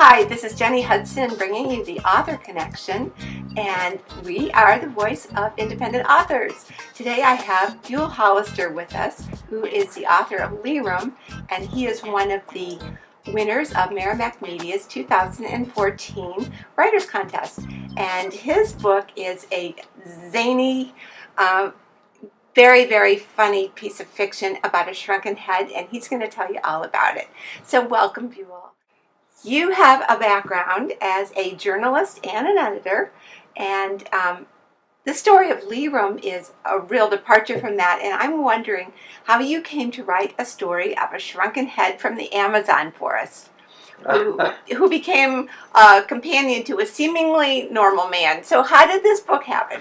Hi, this is Jenny Hudson bringing you the Author Connection, and we are the voice of independent authors. Today I have Buell Hollister with us, who is the author of Leram, and he is one of the winners of Merrimack Media's 2014 Writers Contest. And his book is a zany, very, very funny piece of fiction about a shrunken head, and he's going to tell you all about it. So welcome, Buell. You have a background as a journalist and an editor, and the story of Leram is a real departure from that, and I'm wondering how you came to write a story of a shrunken head from the Amazon forest who became a companion to a seemingly normal man. So how did this book happen?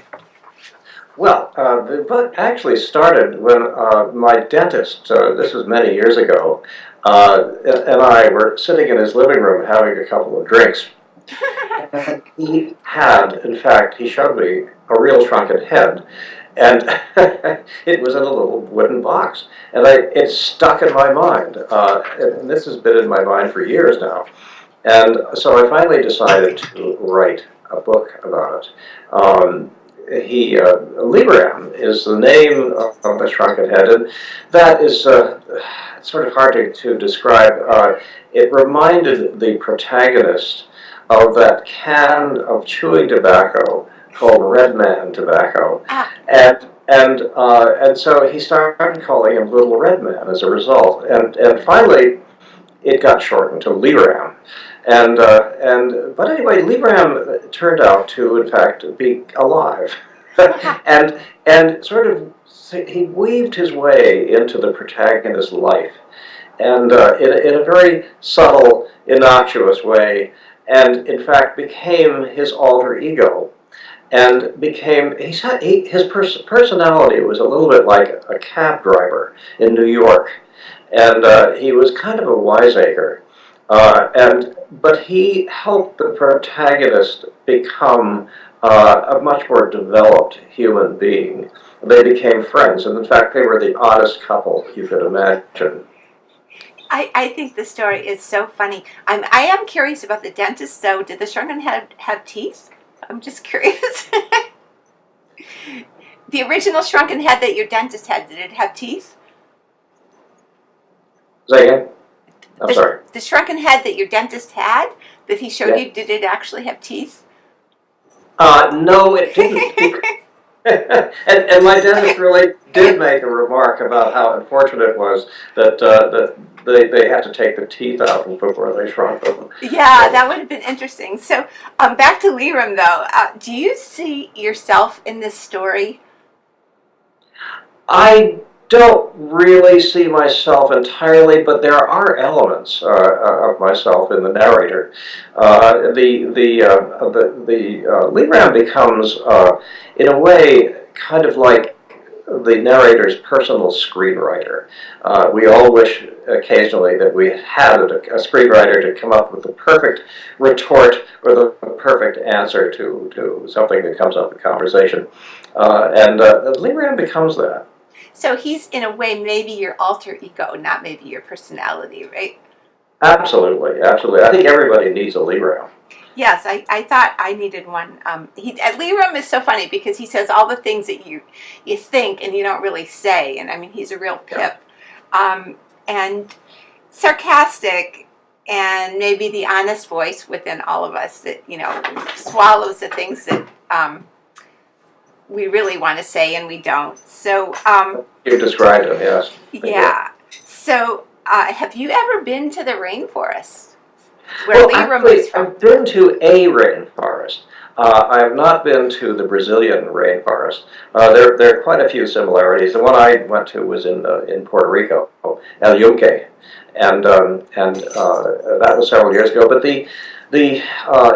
Well, the book actually started when my dentist, this was many years ago, and I were sitting in his living room having a couple of drinks. And he had, in fact, he showed me a real shrunken head, and it was in a little wooden box. And it stuck in my mind, and this has been in my mind for years now. And so I finally decided to write a book about it. Leram is the name of the shrunken head, and that is sort of hard to describe. It reminded the protagonist of that can of chewing tobacco called Red Man tobacco, and so he started calling him Little Red Man as a result, and finally it got shortened to Leram. But anyway, Leram turned out to, in fact, be alive, and sort of he weaved his way into the protagonist's life, and in a very subtle, innocuous way, and in fact became his alter ego, and became his personality was a little bit like a cab driver in New York, and he was kind of a wiseacre. But he helped the protagonist become a much more developed human being. They became friends, and in fact, they were the oddest couple you could imagine. I think the story is so funny. I am curious about the dentist, though. Did the shrunken head have teeth? I'm just curious. The original shrunken head that your dentist had, did it have teeth? Say again? I'm sorry. The shrunken head that your dentist had, that he showed you, did it actually have teeth? No, it didn't. and my dentist really did make a remark about how unfortunate it was that they had to take the teeth out before they shrunk them. Yeah, that would have been interesting. So back to Leram, though. Do you see yourself in this story? I don't really see myself entirely, but there are elements of myself in the narrator. Leram becomes, in a way, kind of like the narrator's personal screenwriter. We all wish occasionally that we had a screenwriter to come up with the perfect retort or the perfect answer to something that comes up in conversation. And Leram becomes that. So he's, in a way, maybe your alter ego, not maybe your personality, right? Absolutely, absolutely. I think everybody needs a Leram. Yes, I thought I needed one. Leram is so funny because he says all the things that you think and you don't really say. And I mean, he's a real pip. And sarcastic, and maybe the honest voice within all of us that, swallows the things that we really want to say and we don't. So you described it, yes. Yeah. So have you ever been to the rainforest where Leram was from? I've been to a rainforest. I have not been to the Brazilian rainforest. There are quite a few similarities. The one I went to was in Puerto Rico, El Yunque, and that was several years ago. But the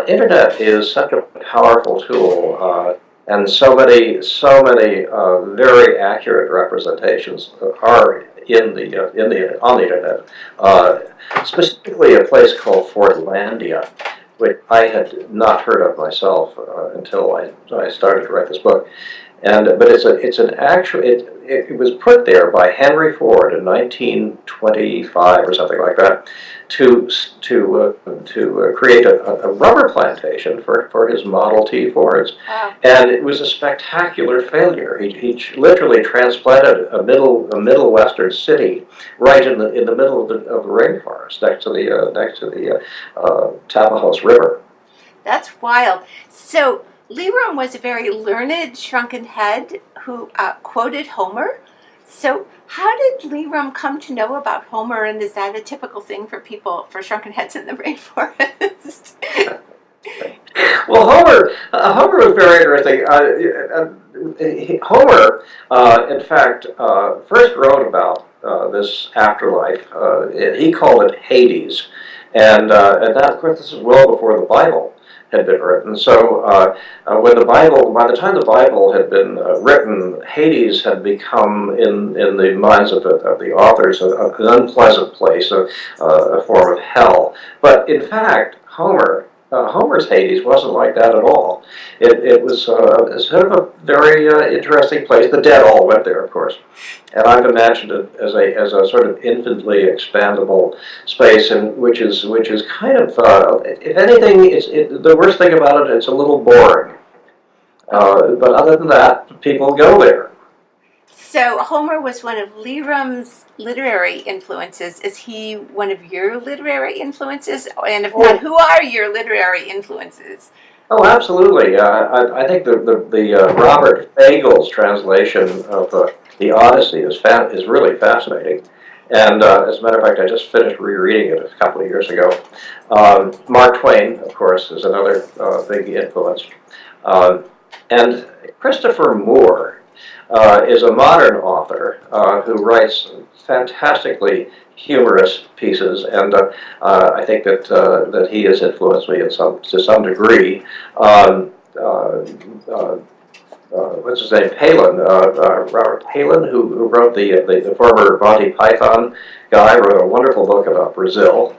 internet is such a powerful tool. And so many very accurate representations are on the internet. Specifically, a place called Fortlandia, which I had not heard of myself until I started to write this book. but it's an actual it was put there by Henry Ford in 1925 or something like that to create a rubber plantation for his Model T Fords. Wow. And it was a spectacular failure. He literally transplanted a middle western city right in the middle of the rainforest next to the Tapajos River. That's wild. So Leram was a very learned, shrunken head who quoted Homer. So how did Leram come to know about Homer, and is that a typical thing for people, for shrunken heads in the rainforest? Well, Homer was very interesting. Homer, in fact, first wrote about this afterlife. He called it Hades, and that, of course, this is well before the Bible had been written. So, by the time the Bible had been written, Hades had become, in the minds of the authors, an unpleasant place, a form of hell. But in fact, Homer's Hades wasn't like that at all. It was sort of a very interesting place. The dead all went there, of course, and I've imagined it as a sort of infinitely expandable space, and which is kind of, if anything, the worst thing about it, it's a little boring. But other than that, people go there. So Homer was one of Leram's literary influences. Is he one of your literary influences? And if not, who are your literary influences? Oh, absolutely. I think the Robert Fagel's translation of the Odyssey is really fascinating. And as a matter of fact, I just finished rereading it a couple of years ago. Mark Twain, of course, is another big influence. And Christopher Moore is a modern author who writes fantastically humorous pieces, and I think that he has influenced me to some degree. What's his name? Palin, Robert Palin, who wrote the former Monty Python guy, wrote a wonderful book about Brazil.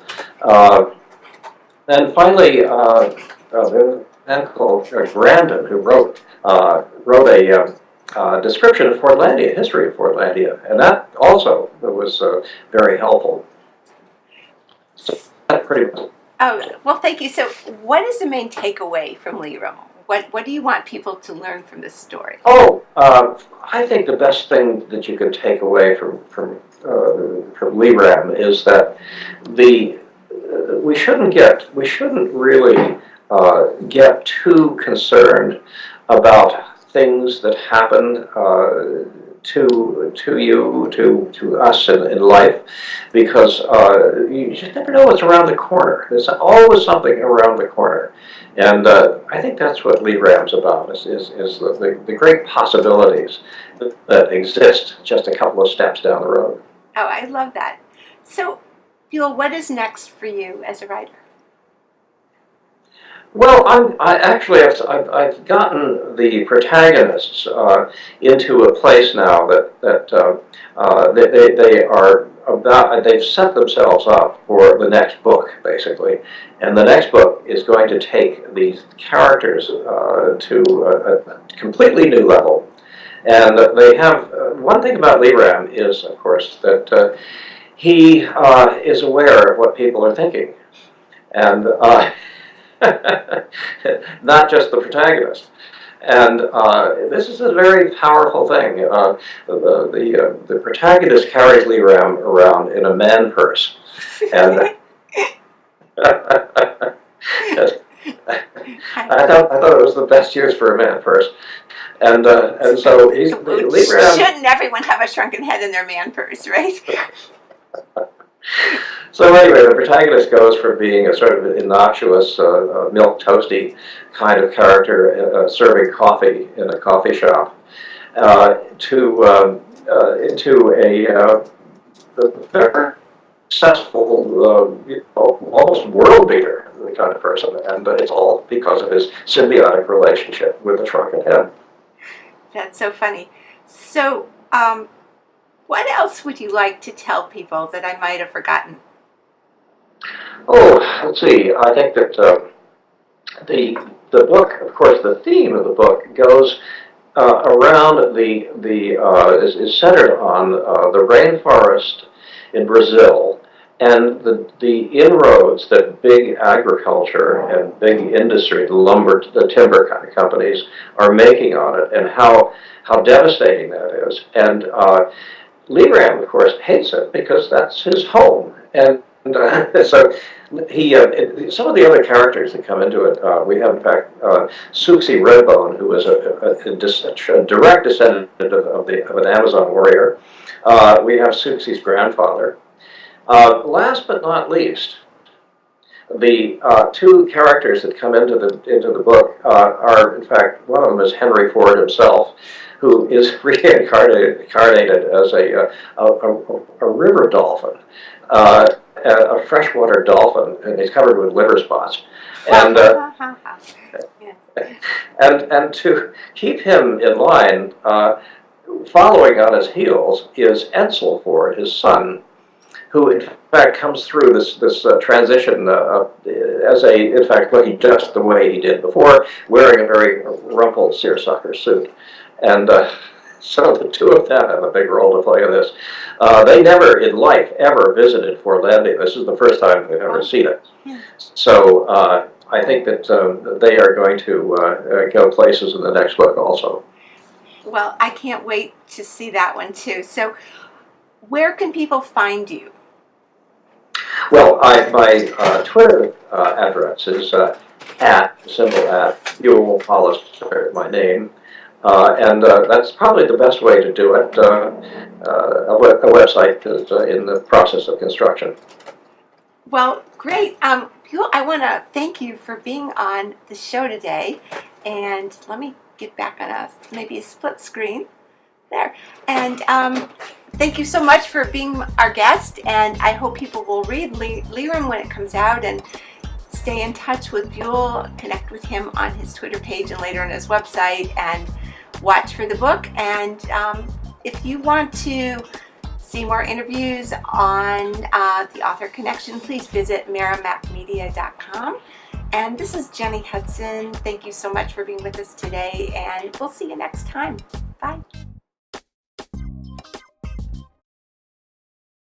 And finally, there's a man called Grandin who wrote a description of Fordlandia, history of Fordlandia, and that also was very helpful. So that pretty much. Oh, well, thank you. So what is the main takeaway from Leram? What do you want people to learn from this story? Oh, I think the best thing that you can take away from Leram is that we shouldn't really get too concerned about things that happen to us in life, because you just never know what's around the corner. There's always something around the corner, and I think that's what Leram's about: is the great possibilities that exist just a couple of steps down the road. Oh, I love that. So, Buell, what is next for you as a writer? Well, I've gotten the protagonists into a place now that they've set themselves up for the next book, basically, and the next book is going to take these characters to a completely new level. And they have one thing about Leram is, of course, that he is aware of what people are thinking, and not just the protagonist. And this is a very powerful thing. The protagonist carries Leram around in a man purse, and I thought it was the best use for a man purse. And so Leram. Shouldn't everyone have a shrunken head in their man purse, right? So anyway, the protagonist goes from being a sort of innocuous, milk toasty kind of character serving coffee in a coffee shop into a very successful, almost world beater kind of person, and it's all because of his symbiotic relationship with the shrunken head. That's so funny. So, what else would you like to tell people that I might have forgotten? Oh, let's see. I think that the book, of course, the theme of the book goes around is centered on the rainforest in Brazil and the inroads that big agriculture and big industry, the timber kind of companies, are making on it, and how devastating that is. And Lee Ram, of course, hates it because that's his home, and so he. Some of the other characters that come into it, we have in fact Suxi Redbone, who was a direct descendant of an Amazon warrior. We have Suxi's grandfather. Last but not least, the two characters that come into the book are, in fact, one of them is Henry Ford himself, who is reincarnated as a river dolphin, a freshwater dolphin, and he's covered with liver spots. And and to keep him in line, following on his heels is Edsel Ford, his son, who in fact comes through this transition as in fact, looking just the way he did before, wearing a very rumpled seersucker suit. And so the two of them have a big role to play in this. They never in life ever visited Fort Landing. This is the first time they've ever seen it. So I think that they are going to go places in the next book also. Well, I can't wait to see that one too. So where can people find you? Well, my Twitter address is @ Buell Hollister, my name, and that's probably the best way to do it. A website is in the process of construction. Well, great. Buell, I want to thank you for being on the show today. And let me get back on maybe a split screen. There. And thank you so much for being our guest, and I hope people will read Liram when it comes out and stay in touch with Buell, connect with him on his Twitter page and later on his website, and watch for the book. And if you want to see more interviews on the Author Connection, please visit merrimacmedia.com. And this is Jenny Hudson. Thank you so much for being with us today, and we'll see you next time. Bye.